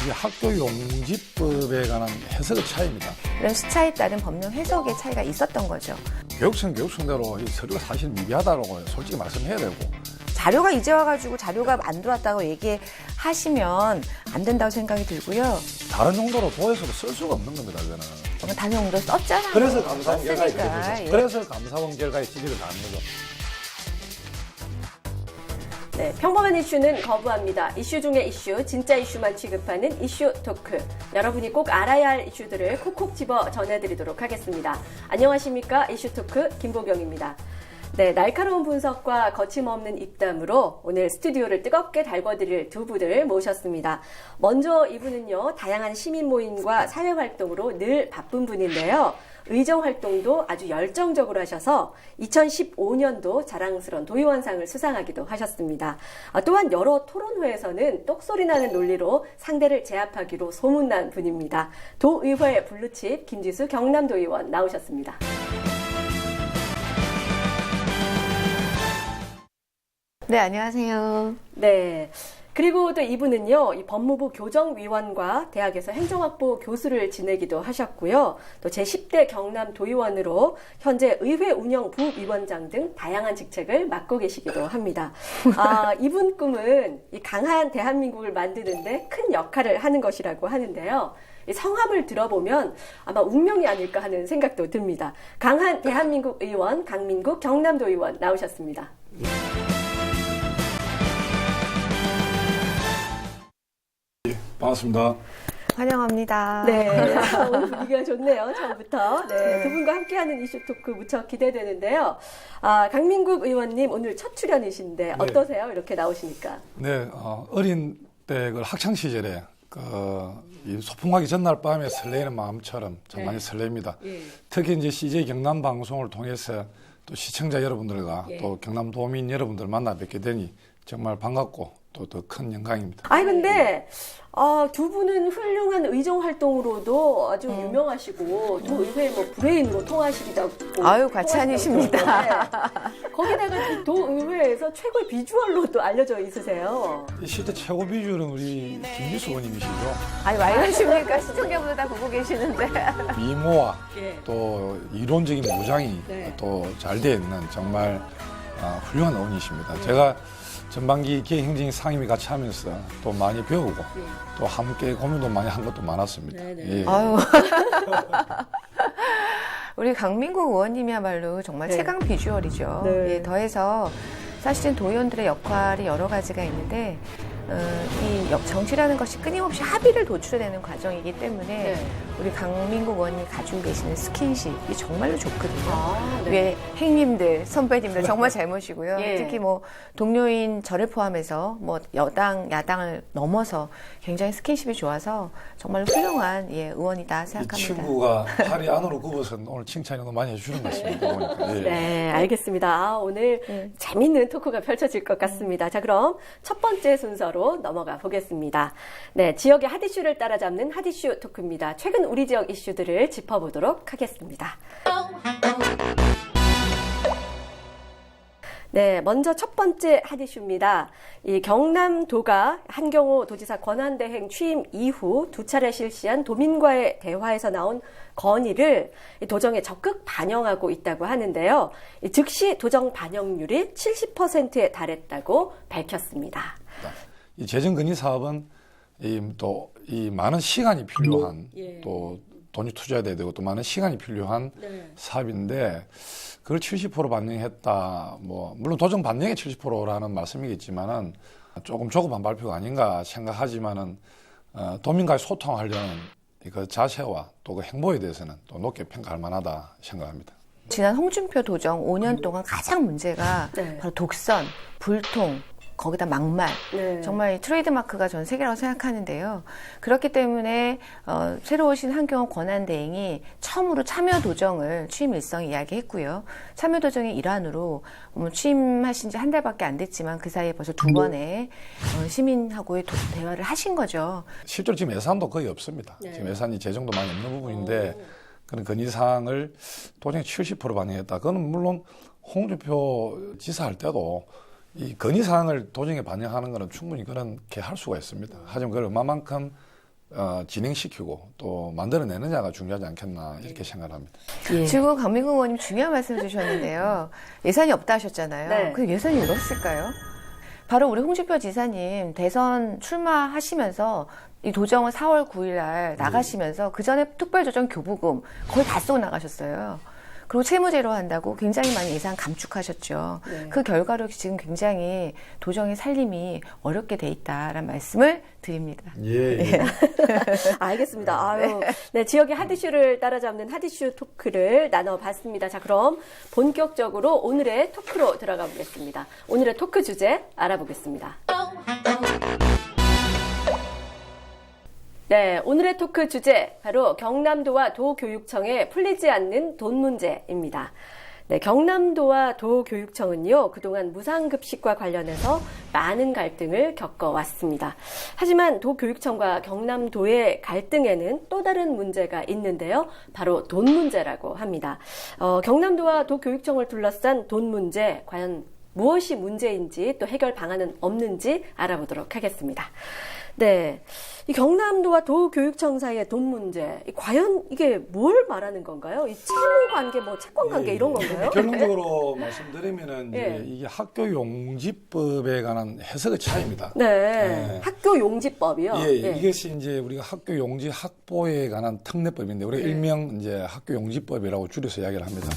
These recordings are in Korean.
이게 학교 용지법에 관한 해석의 차이입니다. 이런 시차에 따른 법령 해석의 차이가 있었던 거죠. 교육청대로 이 서류가 사실 미비하다고 솔직히 말씀해야 되고, 자료가 이제 와가지고 자료가 안 들어왔다고 얘기하시면 안 된다고 생각이 들고요. 다른 용도로 도에서도 쓸 수가 없는 겁니다. 그거는. 정말 다른 용도 썼잖아요. 그래서 감사원 결과에 썼으니까, 지지를, 예. 그래서 감사원 결과에 지지를 다하는 거죠. 네, 평범한 이슈는 거부합니다. 이슈 중에 이슈, 진짜 이슈만 취급하는 이슈 토크. 여러분이 꼭 알아야 할 이슈들을 콕콕 집어 전해드리도록 하겠습니다. 안녕하십니까? 이슈 토크 김보경입니다. 네, 날카로운 분석과 거침없는 입담으로 오늘 스튜디오를 뜨겁게 달궈드릴 두 분을 모셨습니다. 먼저 이분은요, 다양한 시민 모임과 사회 활동으로 늘 바쁜 분인데요. 의정 활동도 아주 열정적으로 하셔서 2015년도 자랑스러운 도의원상을 수상하기도 하셨습니다. 또한 여러 토론회에서는 똑소리 나는 논리로 상대를 제압하기로 소문난 분입니다. 도의회 블루칩 김지수 경남도의원 나오셨습니다. 네, 안녕하세요. 네. 그리고 또 이분은요, 이 법무부 교정위원과 대학에서 행정학부 교수를 지내기도 하셨고요. 또 제10대 경남 도의원으로 현재 의회 운영 부위원장 등 다양한 직책을 맡고 계시기도 합니다. 이분 꿈은 이 강한 대한민국을 만드는데 큰 역할을 하는 것이라고 하는데요. 이 성함을 들어보면 아마 운명이 아닐까 하는 생각도 듭니다. 강한 대한민국 의원 강민국 경남도의원 나오셨습니다. 반갑습니다. 환영합니다. 네, 오늘 분위기가 좋네요. 처음부터. 네, 두 분과 함께하는 이슈 토크 무척 기대되는데요. 강민국 의원님 오늘 첫 출연이신데 어떠세요? 이렇게 나오시니까. 네, 어린 때 그 학창 시절에 이 소풍하기 전날 밤에 설레이는 마음처럼 참 많이 설렙니다. 특히 이제 CJ 경남 방송을 통해서 또 시청자 여러분들과 또 경남 도민 여러분들 만나 뵙게 되니 정말 반갑고 또 더 큰 영광입니다. 근데 두 분은 훌륭한 의정 활동으로도 아주 유명하시고 또 의회 뭐 브레인으로 통하시기도 하고. 아유, 과찬이십니다. 네. 거기다가 또 도의회에서 최고의 비주얼로도 알려져 있으세요. 이 실제 최고 비주얼은 우리 김지수 의원님이시죠. 아니, 왜 이러십니까? 시청자분들 다 보고 계시는데. 미모와 또 이론적인 무장이 또 잘 되어 있는 정말 훌륭한 의원이십니다. 제가 전반기 기획행정 상임위 같이 하면서 또 많이 배우고 또 함께 고민도 많이 한 것도 많았습니다. 예. 아유. 우리 강민국 의원님이야말로 정말 최강 비주얼이죠. 네. 예, 더해서 사실은 도의원들의 역할이 여러 가지가 있는데 이 정치라는 것이 끊임없이 합의를 도출해내는 과정이기 때문에 우리 강민국 의원님이 가지고 계시는 스킨십이 정말로 좋거든요. 왜 행님들, 선배님들 정말 잘 모시고요. 특히 뭐 동료인 저를 포함해서 뭐 여당, 야당을 넘어서 굉장히 스킨십이 좋아서 정말 훌륭한 의원이다 이 생각합니다. 친구가 팔이 안으로 굽어서 오늘 칭찬이 너무 많이 해주는 것 같습니다. 보니까. 예. 네, 알겠습니다. 오늘 재밌는 토크가 펼쳐질 것 같습니다. 자, 그럼 첫 번째 순서로 넘어가 보겠습니다. 네, 지역의 핫이슈를 따라잡는 핫이슈 토크입니다. 최근 우리 지역 이슈들을 짚어보도록 하겠습니다. 네, 먼저 첫 번째 핫이슈입니다. 이 경남도가 한경호 도지사 권한대행 취임 이후 두 차례 실시한 도민과의 대화에서 나온 건의를 도정에 적극 반영하고 있다고 하는데요. 즉시 도정 반영률이 70%에 달했다고 밝혔습니다. 이 재정 건의 사업은 이 많은 시간이 필요한 또 돈이 투자돼야 되고 또 많은 시간이 필요한 사업인데 그걸 70% 반영했다. 뭐 물론 도정 반영의 70%라는 말씀이겠지만은 조금 조급한 발표가 아닌가 생각하지만은 도민과의 소통하려는 그 자세와 또 그 행보에 대해서는 또 높게 평가할 만하다 생각합니다. 지난 홍준표 도정 5년 동안 가장 문제가 바로 독선, 불통, 거기다 막말, 정말 트레이드마크가 전 세계라고 생각하는데요. 그렇기 때문에 새로 오신 한경호 권한대행이 처음으로 참여도정을 취임 일성에 이야기했고요. 참여도정의 일환으로 취임하신 지 한 달밖에 안 됐지만 그 사이에 벌써 두 번의 시민하고의 대화를 하신 거죠. 실제로 지금 예산도 거의 없습니다. 지금 예산이 재정도 많이 없는 부분인데 그런 건의사항을 도정이 70% 반영했다. 그건 물론 홍준표 지사 할 때도 이 건의사항을 도정에 반영하는 것은 충분히 그렇게 할 수가 있습니다. 하지만 그걸 얼마만큼 진행시키고 또 만들어내느냐가 중요하지 않겠나 이렇게 생각합니다. 예. 지금 강민국 의원님 중요한 말씀을 주셨는데요. 예산이 없다 하셨잖아요. 네. 그 예산이 왜 없을까요? 바로 우리 홍준표 지사님 대선 출마하시면서 이 도정을 4월 9일 날 나가시면서 그 전에 특별조정 교부금 거의 다 쏘고 나가셨어요. 그리고 채무제로 한다고 굉장히 많이 예산 감축하셨죠. 네. 그 결과로 지금 굉장히 도정의 살림이 어렵게 돼 있다라는 말씀을 드립니다. 예. 알겠습니다. 아유, 네, 지역의 핫이슈를 따라잡는 핫이슈 토크를 나눠봤습니다. 자, 그럼 본격적으로 오늘의 토크로 들어가 보겠습니다. 오늘의 토크 주제 알아보겠습니다. 네, 오늘의 토크 주제 바로 경남도와 도교육청의 풀리지 않는 돈 문제입니다. 네, 경남도와 도교육청은요, 그동안 무상급식과 관련해서 많은 갈등을 겪어왔습니다. 하지만 도교육청과 경남도의 갈등에는 또 다른 문제가 있는데요. 바로 돈 문제라고 합니다. 경남도와 도교육청을 둘러싼 돈 문제, 과연 무엇이 문제인지 또 해결 방안은 없는지 알아보도록 하겠습니다. 네, 이 경남도와 도교육청 사이의 돈 문제, 과연 이게 뭘 말하는 건가요? 이 채무 관계, 뭐 채권 관계 이런 건가요? 결론적으로 말씀드리면은 이제 이게 학교 용지법에 관한 해석의 차이입니다. 네, 학교 용지법이요. 이것이 이제 우리가 학교 용지 확보에 관한 특례법인데 우리가 일명 이제 학교 용지법이라고 줄여서 이야기를 합니다.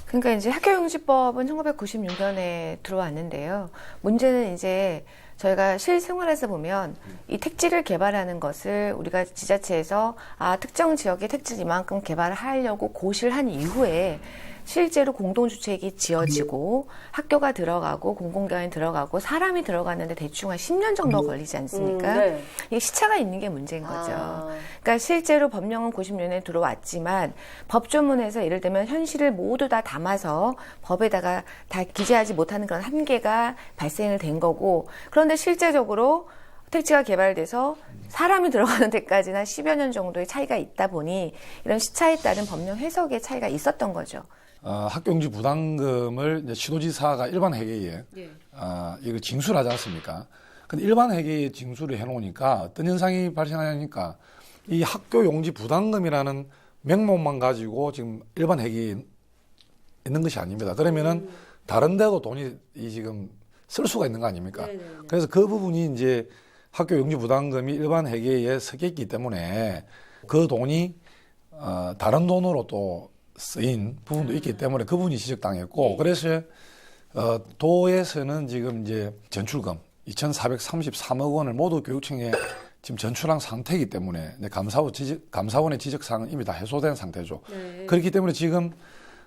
그러니까 이제 학교용지법은 1996년에 들어왔는데요. 문제는 이제 저희가 실생활에서 보면 이 택지를 개발하는 것을 우리가 지자체에서 특정 지역에 택지를 이만큼 개발하려고 고시를 한 이후에 실제로 공동주택이 지어지고 학교가 들어가고 공공기관이 들어가고 사람이 들어갔는데 대충 한 10년 정도 걸리지 않습니까? 네. 이게 시차가 있는 게 문제인 거죠. 그러니까 실제로 법령은 96년에 들어왔지만 법조문에서 예를 들면 현실을 모두 다 담아서 법에다가 다 기재하지 못하는 그런 한계가 발생을 된 거고, 그런데 실제적으로 택지가 개발돼서 사람이 들어가는 데까지는 10여 년 정도의 차이가 있다 보니 이런 시차에 따른 법령 해석의 차이가 있었던 거죠. 학교용지 부담금을 이제 시도지사가 일반 회계에 이거 징수를 하지 않습니까? 근데 일반 회계에 징수를 해놓으니까 어떤 현상이 발생하냐니까 이 학교용지 부담금이라는 명목만 가지고 지금 일반 회계에 있는 것이 아닙니다. 그러면은 다른 데도 돈이 지금 쓸 수가 있는 거 아닙니까? 그래서 그 부분이 이제 학교용지 부담금이 일반 회계에 섞여 있기 때문에 그 돈이 다른 돈으로 또 쓰인 부분도 있기 때문에 그 부분이 지적당했고, 그래서 도에서는 지금 이제 전출금 2,433억 원을 모두 교육청에 지금 전출한 상태이기 때문에 감사원의 지적사항은 이미 다 해소된 상태죠. 그렇기 때문에 지금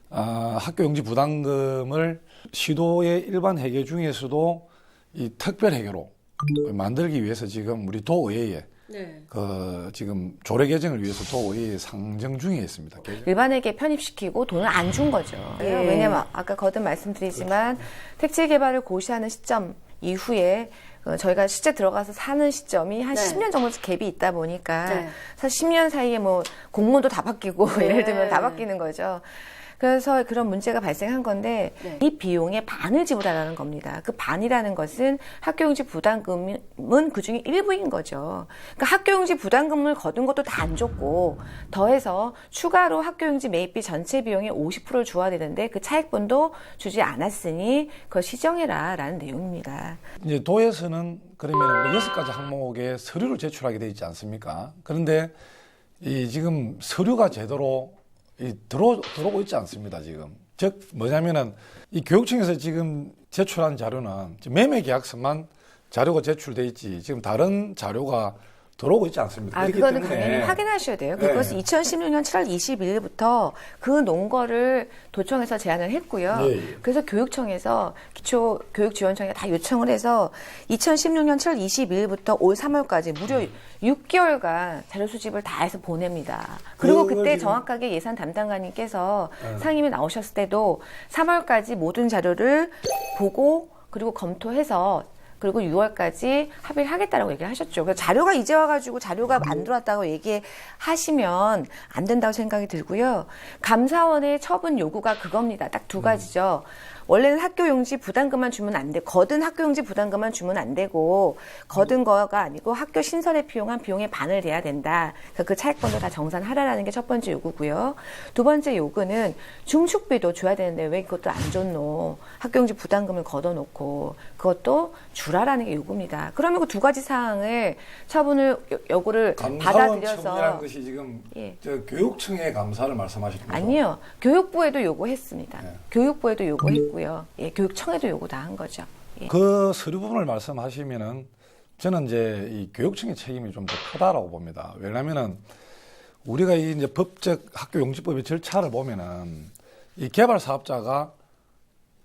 학교용지 부담금을 시도의 일반 회계 중에서도 이 특별 회계로 만들기 위해서 지금 우리 도의회에 지금 조례 개정을 위해서 도의회에 상정 중에 있습니다. 일반에게 편입시키고 돈을 안 준 거죠. 왜냐면 아까 거듭 말씀드리지만 택지 개발을 고시하는 시점 이후에 저희가 실제 들어가서 사는 시점이 한 10년 정도 갭이 있다 보니까 사실 10년 사이에 뭐 공무원도 다 바뀌고 예를 들면 다 바뀌는 거죠. 그래서 그런 문제가 발생한 건데 이 비용의 반을 지불하라는 겁니다. 그 반이라는 것은 학교용지 부담금은 그중에 일부인 거죠. 그러니까 학교용지 부담금을 거둔 것도 다 안 줬고 더해서 추가로 학교용지 매입비 전체 비용의 50%를 줘야 되는데 그 차액분도 주지 않았으니 그걸 시정해라라는 내용입니다. 이제 도에서는 그러면 6가지 항목에 서류를 제출하게 돼 있지 않습니까? 그런데 이 지금 서류가 제대로 들어오고 있지 않습니다, 지금. 즉, 뭐냐면은, 이 교육청에서 지금 제출한 자료는 매매 계약서만 자료가 제출돼 있지, 지금 다른 자료가 들어오고 있지 않습니다. 그거는 당연히 확인하셔야 돼요. 그것은 2016년 7월 22일부터 그 논거를 도청에서 제안을 했고요. 그래서 교육청에서 기초교육지원청에 다 요청을 해서 2016년 7월 22일부터 올 3월까지 무려 6개월간 자료 수집을 다 해서 보냅니다. 그리고 그때 정확하게 예산 담당관님께서 상임위 나오셨을 때도 3월까지 모든 자료를 보고 그리고 검토해서 그리고 6월까지 합의를 하겠다라고 얘기를 하셨죠. 그래서 자료가 이제 와가지고 자료가 안 들어왔다고 얘기하시면 안 된다고 생각이 들고요. 감사원의 처분 요구가 그겁니다. 딱 두 가지죠. 원래는 학교용지 부담금만 주면 안 돼. 거둔 학교용지 부담금만 주면 안 되고 거둔 거가 아니고 학교 신설에 필요한 비용의 반을 내야 된다. 그래서 그 차액권도 다 정산하라라는 게 첫 번째 요구고요. 두 번째 요구는 중축비도 줘야 되는데 왜 그것도 안 줬노? 학교용지 부담금을 걷어놓고 그것도 주라라는 게 요구입니다. 그러면 그 두 가지 사항을 처분을 요구를 받아들여서 처분이라는 것이 지금 예. 저 교육청의 감사를 말씀하시는 거죠? 아니요. 교육부에도 요구했습니다. 네. 교육부에도 요구했고요. 예, 교육청에도 요구 다 한 거죠. 예. 그 서류 부분을 말씀하시면은 저는 이제 이 교육청의 책임이 좀 더 크다라고 봅니다. 왜냐면은 우리가 이 이제 법적 학교 용지법의 절차를 보면은 이 개발 사업자가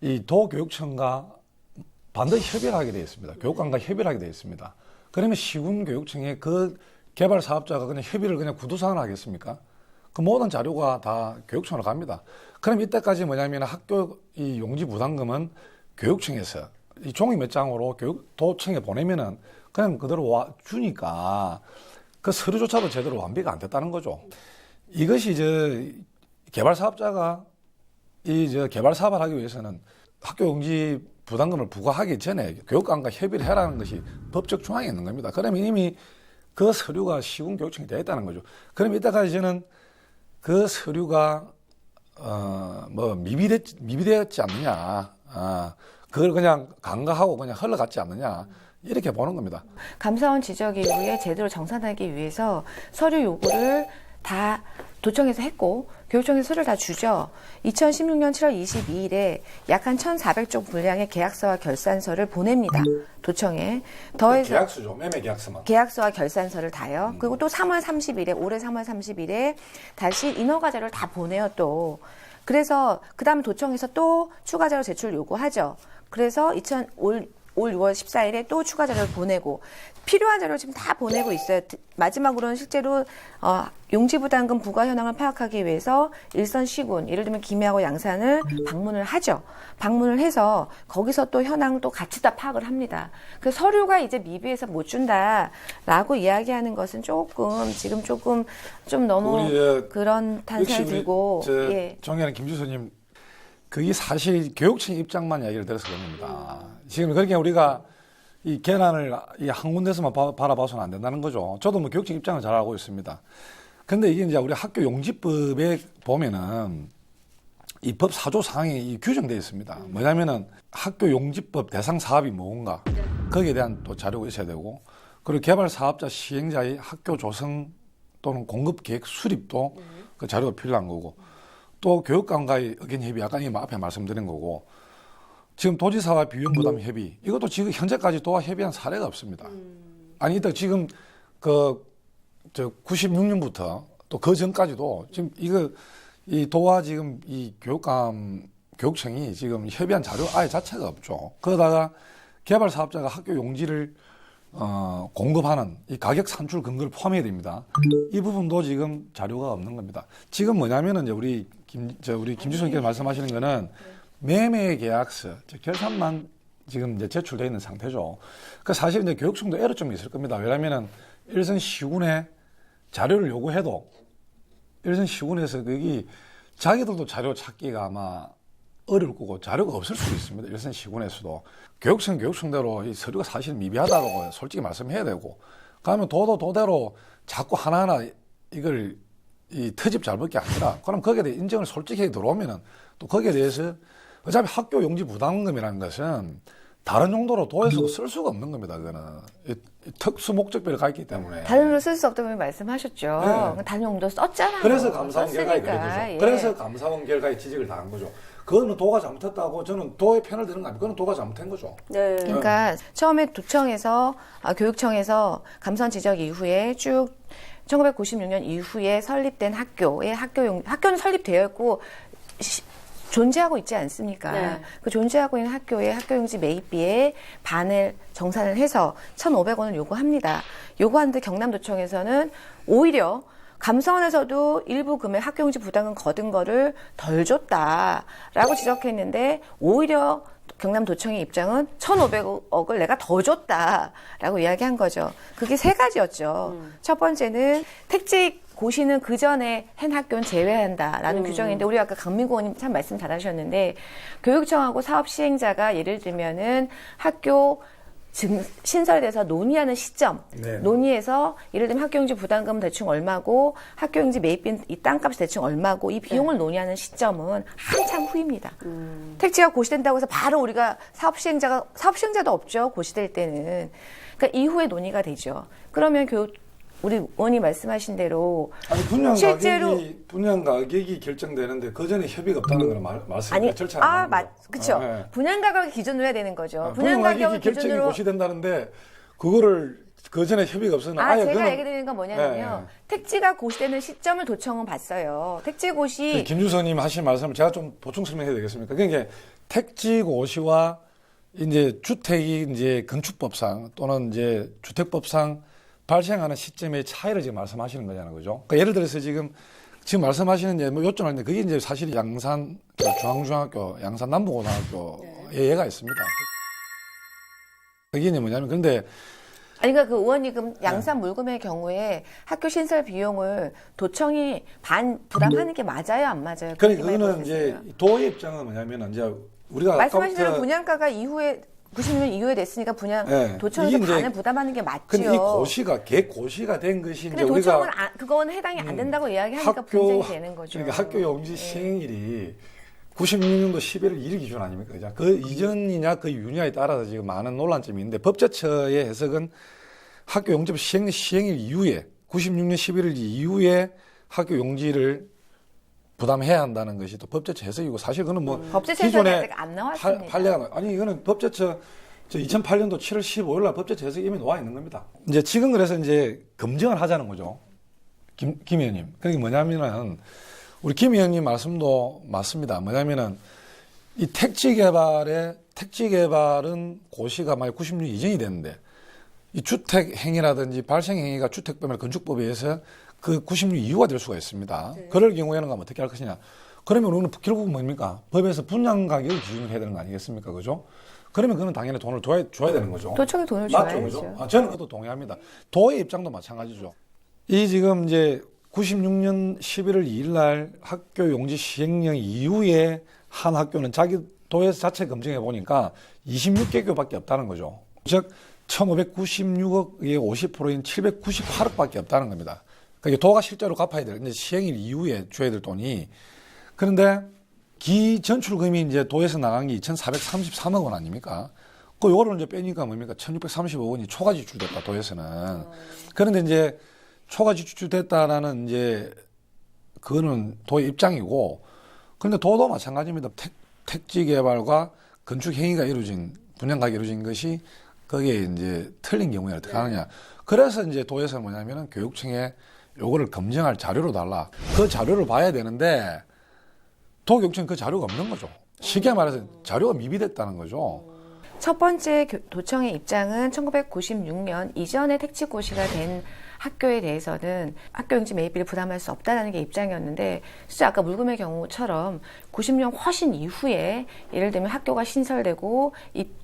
이 도교육청과 반드시 협의를 하게 되어 있습니다. 교육감과 협의를 하게 되어 있습니다. 그러면 시군교육청에 그 개발 사업자가 그냥 협의를 그냥 구두상을 하겠습니까? 그 모든 자료가 다 교육청으로 갑니다. 그럼 이때까지 뭐냐면 학교 이 용지 부담금은 교육청에서 이 종이 몇 장으로 도청에 보내면은 그냥 그대로 와 주니까 그 서류조차도 제대로 완비가 안 됐다는 거죠. 이것이 이제 개발 사업자가 이 개발 사업을 하기 위해서는 학교 용지 부담금을 부과하기 전에 교육감과 협의를 해라는 것이 법적 조항이 있는 겁니다. 그러면 이미 그 서류가 시군교육청이 되어 있다는 거죠. 그럼 이때까지 저는 그 서류가 미비되었지 않느냐, 그걸 그냥 간과하고 그냥 흘러갔지 않느냐 이렇게 보는 겁니다. 감사원 지적 이후에 제대로 정산하기 위해서 서류 요구를 다 도청에서 했고 교육청에서 서류를 다 주죠. 2016년 7월 22일에 약 한 1,400쪽 분량의 계약서와 결산서를 보냅니다. 도청에. 더해서 계약서죠. 매매 계약서만. 계약서와 결산서를 다요. 그리고 또 3월 30일에 올해 3월 30일에 다시 인허가 자료를 다 보내요 또. 그래서 그 다음에 도청에서 또 추가 자료 제출 요구하죠. 그래서 올 6월 14일에 또 추가 자료를 보내고 필요한 자료를 지금 다 보내고 있어요. 마지막으로는 실제로 용지부담금 부과 현황을 파악하기 위해서 일선 시군, 예를 들면 김해하고 양산을 방문을 하죠. 방문을 해서 거기서 또 현황을 또 같이 다 파악을 합니다. 그 서류가 이제 미비해서 못 준다라고 이야기하는 것은 지금 좀 너무 그런 탄생이 들고. 예. 존경하는 김주소님, 그게 사실 교육청 입장만 이야기를 들어서 그럽니다. 지금 그렇게 우리가 이 계란을 한 군데서만 바라봐서는 안 된다는 거죠. 저도 뭐 교육청 입장을 잘 알고 있습니다. 근데 이게 이제 우리 학교 용지법에 보면은 이 법 4조 사항이 규정되어 있습니다. 뭐냐면은 학교 용지법 대상 사업이 뭔가 거기에 대한 또 자료가 있어야 되고, 그리고 개발 사업자 시행자의 학교 조성 또는 공급 계획 수립도 그 자료가 필요한 거고, 또 교육감과의 의견 협의, 아까 앞에 말씀드린 거고, 지금 도지사와 비용 부담 협의, 이것도 지금 현재까지 도와 협의한 사례가 없습니다. 아니, 또 지금 96년부터 또 그 전까지도 지금 이 도와 지금 이 교육청이 지금 협의한 자료 아예 자체가 없죠. 그러다가 개발 사업자가 학교 용지를 공급하는 이 가격 산출 근거를 포함해야 됩니다. 이 부분도 지금 자료가 없는 겁니다. 지금 뭐냐면은 이제 우리 김주선님께서 말씀하시는 거는 매매 계약서, 즉 결산만 지금 이제 제출되어 있는 상태죠. 그 사실 이제 교육청도 애로점이 있을 겁니다. 왜냐면은 일선 시군에 자료를 요구해도 일선 시군에서 거기 자기들도 자료 찾기가 아마 어려울 거고 자료가 없을 수도 있습니다. 일선 시군에서도. 교육청대로 이 서류가 사실 미비하다고 솔직히 말씀해야 되고, 그러면 도대로 자꾸 하나하나 이걸 이 트집 잘 벗기 아니라, 그럼 거기에 대해 인정을 솔직하게 들어오면은 또 거기에 대해서 어차피 학교 용지 부담금이라는 것은 다른 용도로 도에서도 쓸 수가 없는 겁니다. 그거는 특수 목적별을 가있기 때문에. 다른 용도로 쓸 수 없다고 말씀하셨죠. 네. 다른 용도 썼잖아요. 그래서 감사원 결과에 그런 거죠. 예. 그래서 감사원 결과에 지적을 당한 거죠. 그거는 도가 잘못했다고 저는 도의 편을 드는 거 아니고 그건 도가 잘못한 거죠. 네. 그러니까 처음에 도청에서 교육청에서 감사원 지적 이후에 쭉 1996년 이후에 설립된 학교는 설립되어 있고 존재하고 있지 않습니까? 네. 그 존재하고 있는 학교의 학교용지 매입비의 반을 정산을 해서 1,500원을 요구합니다. 요구하는데 경남도청에서는 오히려 감사원에서도 일부 금액 학교용지 부담금 거둔 거를 덜 줬다라고 지적했는데, 오히려 경남도청의 입장은 1,500억을 내가 더 줬다라고 이야기한 거죠. 그게 세 가지였죠. 첫 번째는 택지 고시는 그 전에 한 학교는 제외한다라는 규정인데 우리 아까 강민구 의원님 참 말씀 잘하셨는데 교육청하고 사업 시행자가 예를 들면은 학교 신설돼서 논의하는 시점, 네. 논의해서 예를 들면 학교용지 부담금 대충 얼마고 학교용지 매입빈 이 땅값이 대충 얼마고 이 비용을 논의하는 시점은 한참 후입니다. 택지가 고시된다고 해서 바로 우리가 사업 시행자도 없죠. 고시될 때는. 그러니까 이후에 논의가 되죠. 그러면 우리 의원님 말씀하신 대로 아니 분양 가격이 결정되는데 그 전에 협의가 없다는 걸 말씀이에요. 절차. 그렇죠. 네. 분양 가격을 기준으로 해야 되는 거죠. 분양 가격이 결정이 고시된다는데 그거를 그 전에 협의가 없으면 아예 제가 얘기 드리는 건 뭐냐면요. 택지가 고시되는 시점을 도청은 봤어요. 택지 고시. 김주선님 하신 말씀을 제가 좀 보충 설명해야 되겠습니까? 그러니까 택지 고시와 이제 주택이 이제 건축법상 또는 이제 주택법상 발생하는 시점의 차이를 지금 말씀하시는 거잖아요, 그죠? 그러니까 예를 들어서 지금 말씀하시는 이제 뭐 요점하는데 그게 이제 사실 양산 중앙중학교, 양산 남부고등학교에 얘가 있습니다. 그게 이제 뭐냐면 그런데 그러니까 그 의원님 그럼 양산 물금의 경우에 학교 신설 비용을 도청이 반 부담하는 게 맞아요, 안 맞아요? 그러니까 그거는 이제 도의 입장은 뭐냐면은 이제 우리가 말씀하신 대로 분양가가 이후에 90년 이후에 됐으니까 도청에서 반을 부담하는 게 맞죠. 근데 이 고시가 객고시가 된 것이 이제 우리가 도청은 그건 해당이 안 된다고 이야기하니까 분쟁이 되는 거죠. 그러니까 학교 용지 시행일이 96년도 11월 1일 기준 아닙니까? 그죠? 그 이전이냐 그 이후냐에 따라서 지금 많은 논란점이 있는데 법제처의 해석은 학교 용지 시행일 이후에 96년 11월 이후에 학교 용지를 부담해야 한다는 것이 또 법제처 해석이고 사실 그거는 뭐 법제처 해석이 아직 안 나왔습니다. 판례가 아니 이거는 법제처 2008년도 7월 15일 날 법제처 해석이 이미 나와 있는 겁니다. 이제 지금 그래서 이제 검증을 하자는 거죠. 김 의원님. 그게 뭐냐면은 우리 김 의원님 말씀도 맞습니다. 뭐냐면은 이 택지 개발은 고시가 만약 96년 이전이 됐는데 이 주택 행위라든지 발생 행위가 주택법이나 건축법에 의해서 그 96년 이후가 될 수가 있습니다. 네. 그럴 경우에는 그럼 어떻게 할 것이냐. 그러면 우리는 결국은 뭡니까? 법에서 분양 가격을 기준으로 해야 되는 거 아니겠습니까? 그죠? 그러면 그는 당연히 돈을 줘야 되는 거죠. 도청에 돈을 줘야죠. 저는 그것도 동의합니다. 도의 입장도 마찬가지죠. 이 지금 이제 96년 11월 2일 날 학교 용지 시행령 이후에 한 학교는 자기 도에서 자체 검증해 보니까 26개교밖에 없다는 거죠. 즉 1596억의 50%인 798억밖에 없다는 겁니다. 그러니까 도가 실제로 갚아야 될, 이제 시행일 이후에 줘야 될 돈이. 그런데 기전출금이 이제 도에서 나간 게 2,433억 원 아닙니까? 요거를 이제 빼니까 뭡니까? 1,635억 원이 초과 지출됐다, 도에서는. 그런데 이제 초과 지출됐다라는 이제 그거는 도의 입장이고, 그런데 도도 마찬가지입니다. 택지 개발과 건축 행위가 분양가가 이루어진 것이 거기에 이제 틀린 경우에 어떻게 하느냐. 그래서 이제 도에서 뭐냐면은 교육청에 요거를 검증할 자료로 달라. 그 자료를 봐야 되는데 도교육청은 그 자료가 없는 거죠. 쉽게 말해서 자료가 미비됐다는 거죠. 첫 번째 도청의 입장은 1996년 이전에 택지고시가 된 학교에 대해서는 학교 용지 매입비를 부담할 수 없다는 게 입장이었는데 진짜 아까 물금의 경우처럼 90년 훨씬 이후에 예를 들면 학교가 신설되고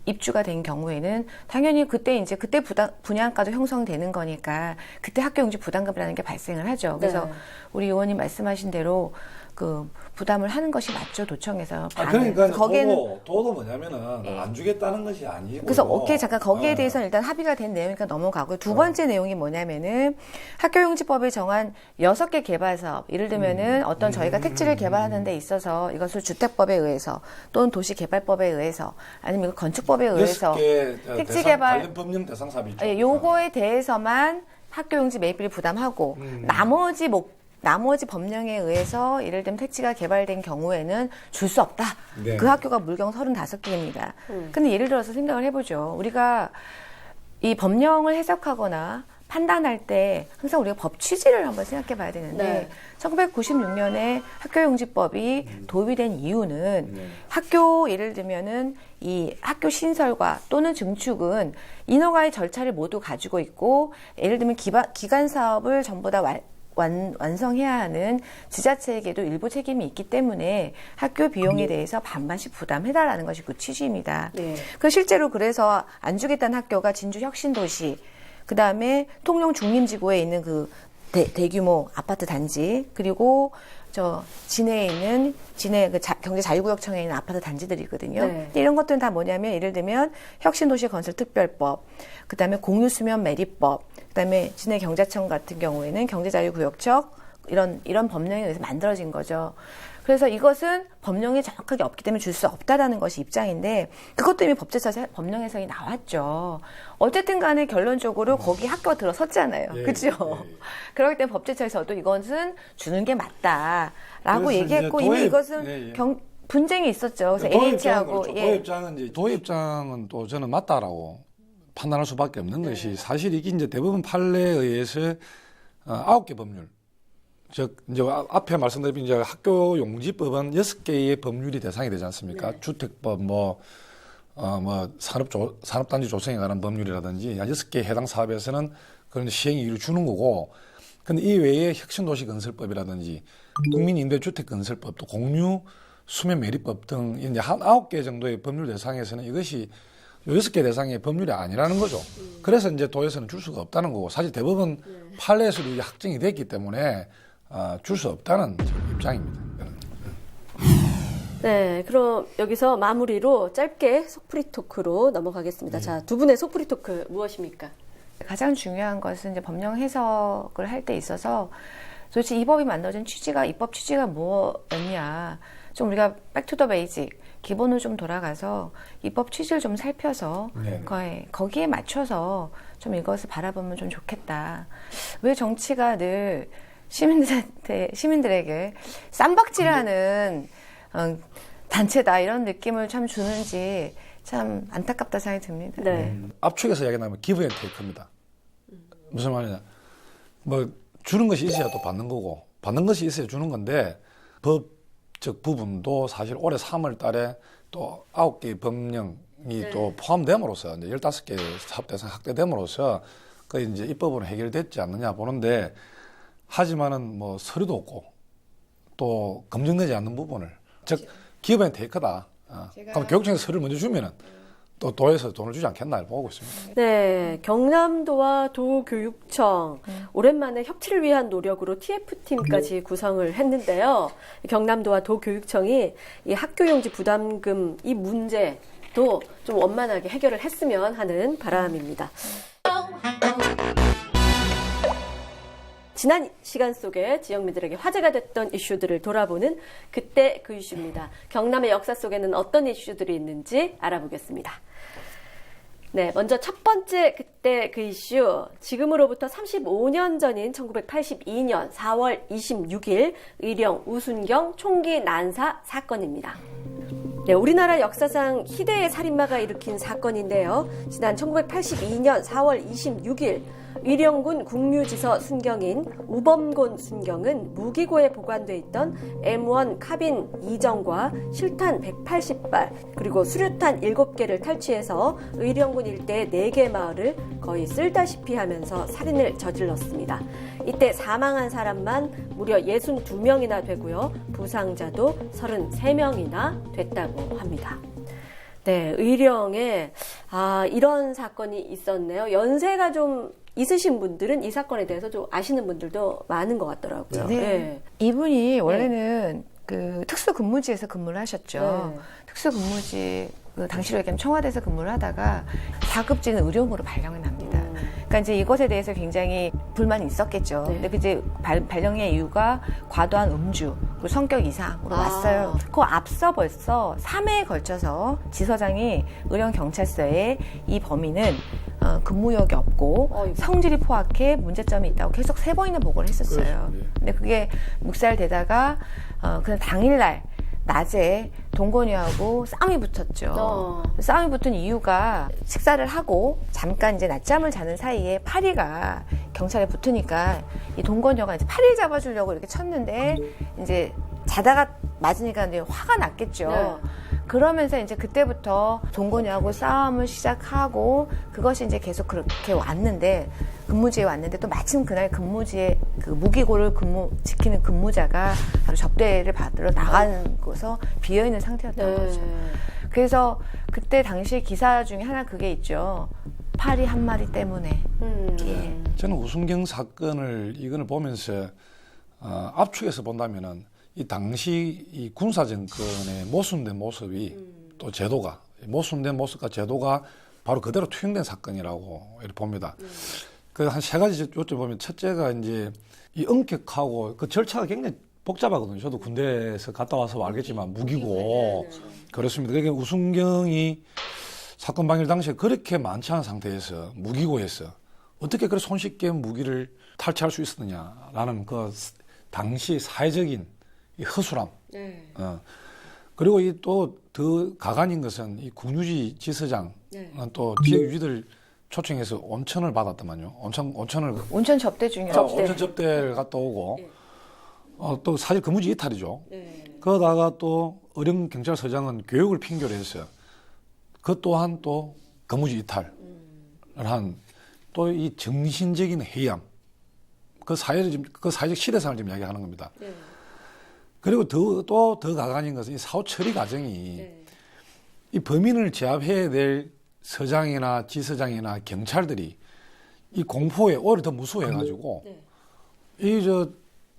입주가 된 경우에는 당연히 그때 분양가도 형성되는 거니까 그때 학교 용지 부담금이라는 게 발생을 하죠. 그래서 우리 의원님 말씀하신 대로 그 부담을 하는 것이 맞죠, 도청에서. 그러니까 거기에는 도도 뭐냐면은 안 주겠다는 것이 아니고. 그래서 잠깐 거기에 대해서는 일단 합의가 된 내용이니까 넘어가고 두 번째 내용이 뭐냐면은 학교용지법에 정한 6개 개발 사업, 예를 들면은 어떤 저희가 택지를 개발하는 데 있어서 이것을 주택법에 의해서 또는 도시개발법에 의해서 아니면 건축법에 의해서 택지 개발 관련 법령 대상 사업이죠. 요거에 대해서만 학교용지 매입비를 부담하고 나머지 법령에 의해서 예를 들면 택지가 개발된 경우에는 줄 수 없다. 네. 그 학교가 물경 35개입니다. 근데 예를 들어서 생각을 해보죠. 우리가 이 법령을 해석하거나 판단할 때 항상 우리가 법 취지를 한번 생각해 봐야 되는데 1996년에 학교용지법이 도입된 이유는 학교 예를 들면은 이 학교 신설과 또는 증축은 인허가의 절차를 모두 가지고 있고 예를 들면 기간 사업을 전부 다 완성해야 하는 지자체에게도 일부 책임이 있기 때문에 학교 비용에 대해서 반반씩 부담해달라는 것이 그 취지입니다. 실제로 그래서 안 주겠다는 학교가 진주 혁신도시, 그 다음에 통영 중림지구에 있는 그 대규모 아파트 단지, 그리고 저 진해에 있는 진해 경제자유구역청에 있는 아파트 단지들이거든요. 네. 근데 이런 것들은 다 뭐냐면 예를 들면 혁신도시건설특별법, 그다음에 공유수면 매립법, 그다음에 진해 경제청 같은 경우에는 경제자유구역청 이런 법령에 의해서 만들어진 거죠. 그래서 이것은 법령이 정확하게 없기 때문에 줄 수 없다라는 것이 입장인데 그것 때문에 법령 해석이 나왔죠. 어쨌든 간에 결론적으로 거기 학교가 들어섰잖아요. 예, 그렇죠? 예. 그렇기 때문에 법제처에서도 이것은 주는 게 맞다라고 그래서 얘기했고 이제 이미 이것은 예, 예. 분쟁이 있었죠. 그래서 NH하고 그렇죠. 도의 입장은 또 저는 맞다라고 판단할 수밖에 없는 것이 사실 이게 이제 대부분 판례에 의해서 9개 법률. 즉 이제 앞에 말씀드린 이제 학교 용지법은 6개의 법률이 대상이 되지 않습니까? 네. 주택법 뭐 산업단지 조성에 관한 법률이라든지 6개 해당 사업에서는 그런 시행 이유를 주는 거고, 근데 이 외에 혁신도시건설법이라든지 국민임대주택건설법, 또 공유 수면 매립법 등 이제 한 9개 정도의 법률 대상에서는 이것이 6개 대상의 법률이 아니라는 거죠. 그래서 이제 도에서는 줄 수가 없다는 거고, 사실 대부분 판례에서도 이게 확정이 됐기 때문에 줄 수 없다는 입장입니다. 네, 그럼 여기서 마무리로 짧게 속풀이 토크로 넘어가겠습니다. 자, 두 분의 속풀이 토크 무엇입니까? 가장 중요한 것은 이제 법령 해석을 할 때 있어서 도대체 이 법이 만들어진 취지가, 입법 취지가 뭐였냐. 좀 우리가 백투더 베이직, 기본으로 좀 돌아가서 입법 취지를 좀 살펴서 거기에 맞춰서 좀 이것을 바라보면 좀 좋겠다. 왜 정치가 늘 시민들에게 쌈박질하는 단체다 이런 느낌을 참 주는지 참 안타깝다 생각이 듭니다. 네. 압축해서 이야기하면 기브 앤 테이크입니다. 무슨 말이냐. 뭐 주는 것이 있어야 또 받는 거고, 받는 것이 있어야 주는 건데 법적 부분도 사실 올해 3월 달에 또 9개의 법령이 또 포함됨으로써 이제 15개 사업 대상 확대됨으로써 그 이제 입법으로 해결됐지 않느냐 보는데, 하지만은 뭐 서류도 없고 또 검증되지 않는 부분을, 즉 기브 앤 테이크다. 그럼 교육청에서 서류를 먼저 주면은 또 도에서 돈을 주지 않겠나 보고 있습니다. 네, 경남도와 도교육청 오랜만에 협치를 위한 노력으로 TF팀까지 구성을 했는데요. 경남도와 도교육청이 이 학교용지 부담금 이 문제도 좀 원만하게 해결을 했으면 하는 바람입니다. 지난 시간 속에 지역민들에게 화제가 됐던 이슈들을 돌아보는 그때 그 이슈입니다. 경남의 역사 속에는 어떤 이슈들이 있는지 알아보겠습니다. 네, 먼저 첫 번째 그때 그 이슈, 지금으로부터 35년 전인 1982년 4월 26일 의령 우순경 총기 난사 사건입니다. 네, 우리나라 역사상 희대의 살인마가 일으킨 사건인데요. 지난 1982년 4월 26일 의령군 국유지서 순경인 우범곤 순경은 무기고에 보관돼 있던 M1 카빈 2정과 실탄 180발 그리고 수류탄 7개를 탈취해서 의령군 일대의 4개 마을을 거의 쓸다시피 하면서 살인을 저질렀습니다. 이때 사망한 사람만 무려 62명이나 되고요. 부상자도 33명이나 됐다고 합니다. 네, 의령에 이런 사건이 있었네요. 연세가 좀 있으신 분들은 이 사건에 대해서 좀 아시는 분들도 많은 것 같더라고요. 네. 네. 이분이 원래는 그 특수근무지에서 근무를 하셨죠. 네. 특수근무지 당시로 얘기하면 청와대에서 근무를 하다가 4급제는 의료무로 발령이 납니다. 그러니까 이제 이것에 대해서 굉장히 불만이 있었겠죠. 네. 근데 그 이제 발령의 이유가 과도한 음주, 그리고 성격 이상으로 왔어요. 그 앞서 벌써 3회에 걸쳐서 지서장이 의령경찰서에 이 범인은 근무력이 없고 성질이 포악해 문제점이 있다고 계속 3번이나 보고를 했었어요. 근데 그게 묵살되다가 그냥 당일날 낮에 동건이하고 싸움이 붙었죠. 싸움이 붙은 이유가 식사를 하고 잠깐 이제 낮잠을 자는 사이에 파리가 경찰에 붙으니까 이 동건이가 이제 파리를 잡아주려고 이렇게 쳤는데 이제 자다가 맞으니까 이제 화가 났겠죠. 네. 그러면서 이제 그때부터 동건이하고 싸움을 시작하고 그것이 이제 계속 그렇게 왔는데 근무지에 왔는데 또 마침 그날 근무지에 그 무기고를 지키는 근무자가 바로 접대를 받으러 나가서 비어있는 상태였던 거죠. 그래서 그때 당시 기사 중에 하나 그게 있죠. 파리 한 마리 때문에. 예. 저는 우순경 사건을 이걸 보면서 압축해서 본다면은 이 당시 이 군사 정권의 모순된 모습이 또 제도가 모순된 모습과 제도가 바로 그대로 투영된 사건이라고 이렇게 봅니다. 그 한 세 가지 요점 보면 첫째가 이제 이 엄격하고 그 절차가 굉장히 복잡하거든요. 저도 군대에서 갔다 와서 알겠지만 무기고 그렇습니다. 그러니까 우순경이 사건 방일 당시에 그렇게 많지 않은 상태에서 무기고에서 어떻게 그렇게 손쉽게 무기를 탈취할 수 있었느냐라는 그 당시 사회적인 이 허술함. 그리고 이 또 더 가관인 것은 이 국유지 지서장은 또 지역 유지들 초청해서 온천을 받았더만요. 온천 접대 중이었죠. 온천 접대를 갔다 오고 또 사실 근무지 이탈이죠. 그러다가 또 어령 경찰서장은 교육을 핑계로 해서 그 또한 또 근무지 이탈을 한 또 이 정신적인 해이함 그 사회적 시대상을 지금 이야기하는 겁니다. 그리고 또 더 가관인 것은 이 사후 처리 과정이 이 범인을 제압해야 될 서장이나 지서장이나 경찰들이 이 공포에 오히려 더 무서워해가지고 이 저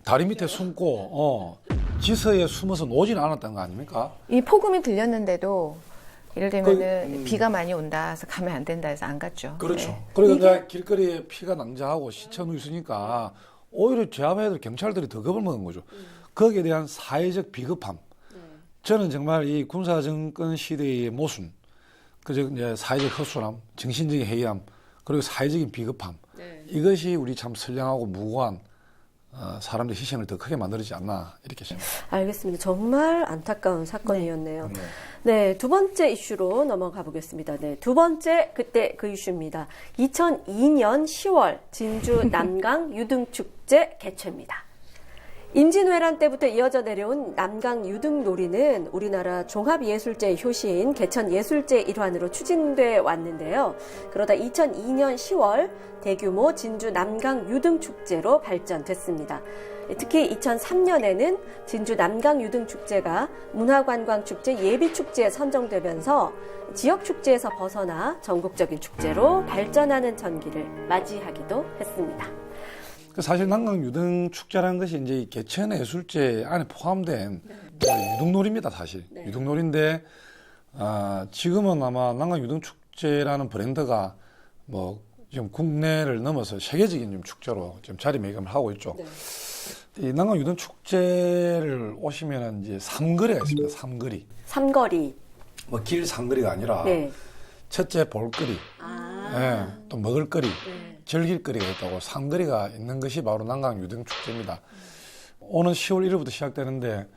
다리 밑에 숨고 지서에 숨어서 노지는 않았던 거 아닙니까? 이 폭음이 들렸는데도 예를 들면은 비가 많이 온다 해서 가면 안 된다 해서 안 갔죠. 그렇죠. 네. 그러니까 길거리에 피가 낭자하고 시체 누있으니까 오히려 제압해야 될 경찰들이 더 겁을 먹은 거죠. 거기에 대한 사회적 비겁함. 저는 정말 이 군사정권 시대의 모순, 그저 이제 사회적 허술함, 정신적인 해이함, 그리고 사회적인 비겁함. 이것이 우리 참 선량하고 무고한 사람들의 희생을 더 크게 만들지 않나 이렇게 생각합니다. 알겠습니다. 정말 안타까운 사건이었네요. 네, 두 번째 이슈로 넘어가 보겠습니다. 네, 두 번째 그때 그 이슈입니다. 2002년 10월 진주 남강 유등축제 개최입니다. 임진왜란 때부터 이어져 내려온 남강 유등놀이는 우리나라 종합예술제의 효시인 개천예술제 일환으로 추진돼 왔는데요. 그러다 2002년 10월 대규모 진주 남강 유등축제로 발전됐습니다. 특히 2003년에는 진주 남강 유등축제가 문화관광축제 예비축제에 선정되면서 지역축제에서 벗어나 전국적인 축제로 발전하는 전기를 맞이하기도 했습니다. 사실 남강 유등 축제라는 것이 이제 개천 예술제 안에 포함된 유등놀이입니다, 사실. 유등놀이인데, 지금은 아마 남강 유등 축제라는 브랜드가 뭐 지금 국내를 넘어서 세계적인 좀 축제로 지금 자리매김을 하고 있죠. 이 남강 유등 축제를 오시면은 이제 삼거리가 있습니다, 삼거리. 삼거리. 뭐 길 삼거리가 아니라, 첫째 볼거리, 또 먹을거리. 즐길거리가 있다고 상거리가 있는 것이 바로 남강 유등축제입니다. 오는 10월 1일부터 시작되는데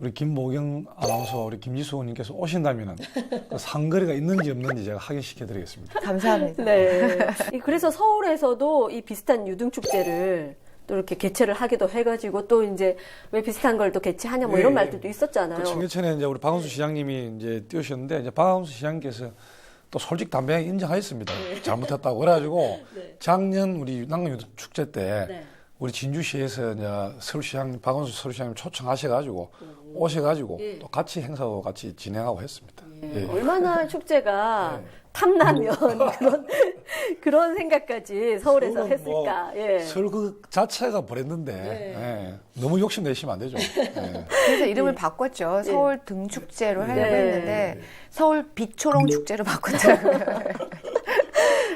우리 김모경 아나운서, 우리 김지수 의원님께서 오신다면 그 상거리가 있는지 없는지 제가 확인시켜드리겠습니다. 감사합니다. 네. 그래서 서울에서도 이 비슷한 유등축제를 또 이렇게 개최를 하기도 해가지고 또 이제 왜 비슷한 걸 또 개최하냐 뭐 이런 말들도 있었잖아요. 그 청계천에 이제 우리 박원순 시장님이 이제 뛰으셨는데 이제 박원순 시장님께서 또 솔직 담백하게 인정하였습니다. 잘못했다고. 그래가지고 작년 우리 남강 유등 축제 때 우리 진주시에서 이제 서울시장, 박원순 서울시장님 초청하셔가지고 오셔가지고 또 같이 행사하고 같이 진행하고 했습니다. 얼마나 축제가 탐나면 그런 생각까지 서울에서 했을까. 서울 그 자체가 브랜드인데 너무 욕심 내시면 안 되죠. 그래서 이름을 바꿨죠. 서울 등축제로 하려고 했는데 서울 빛초롱 축제로 바꿨더라고요.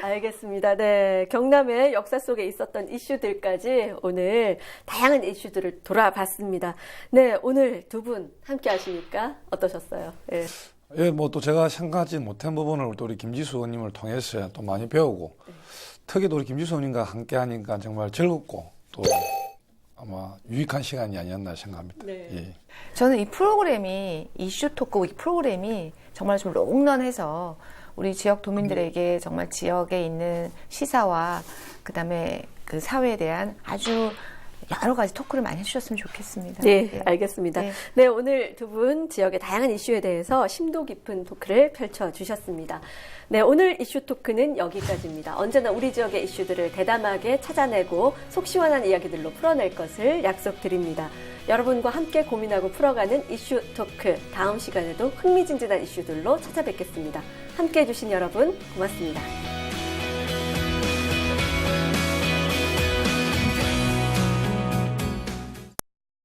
알겠습니다. 네, 경남의 역사 속에 있었던 이슈들까지 오늘 다양한 이슈들을 돌아봤습니다. 네, 오늘 두 분 함께 하시니까 어떠셨어요? 뭐 또 제가 생각하지 못한 부분을 또 우리 김지수 의원님을 통해서 또 많이 배우고 특히 또 우리 김지수 의원님과 함께 하니까 정말 즐겁고 또 아마 유익한 시간이 아니었나 생각합니다. 저는 이 프로그램이 이슈 토크 이 프로그램이 정말 좀 롱런해서 우리 지역 도민들에게 정말 지역에 있는 시사와 그다음에 그 사회에 대한 아주 여러 가지 토크를 많이 해주셨으면 좋겠습니다. 네, 알겠습니다. 네, 오늘 두 분 지역의 다양한 이슈에 대해서 심도 깊은 토크를 펼쳐주셨습니다. 네, 오늘 이슈 토크는 여기까지입니다. 언제나 우리 지역의 이슈들을 대담하게 찾아내고 속 시원한 이야기들로 풀어낼 것을 약속드립니다. 여러분과 함께 고민하고 풀어가는 이슈 토크, 다음 시간에도 흥미진진한 이슈들로 찾아뵙겠습니다. 함께해 주신 여러분 고맙습니다.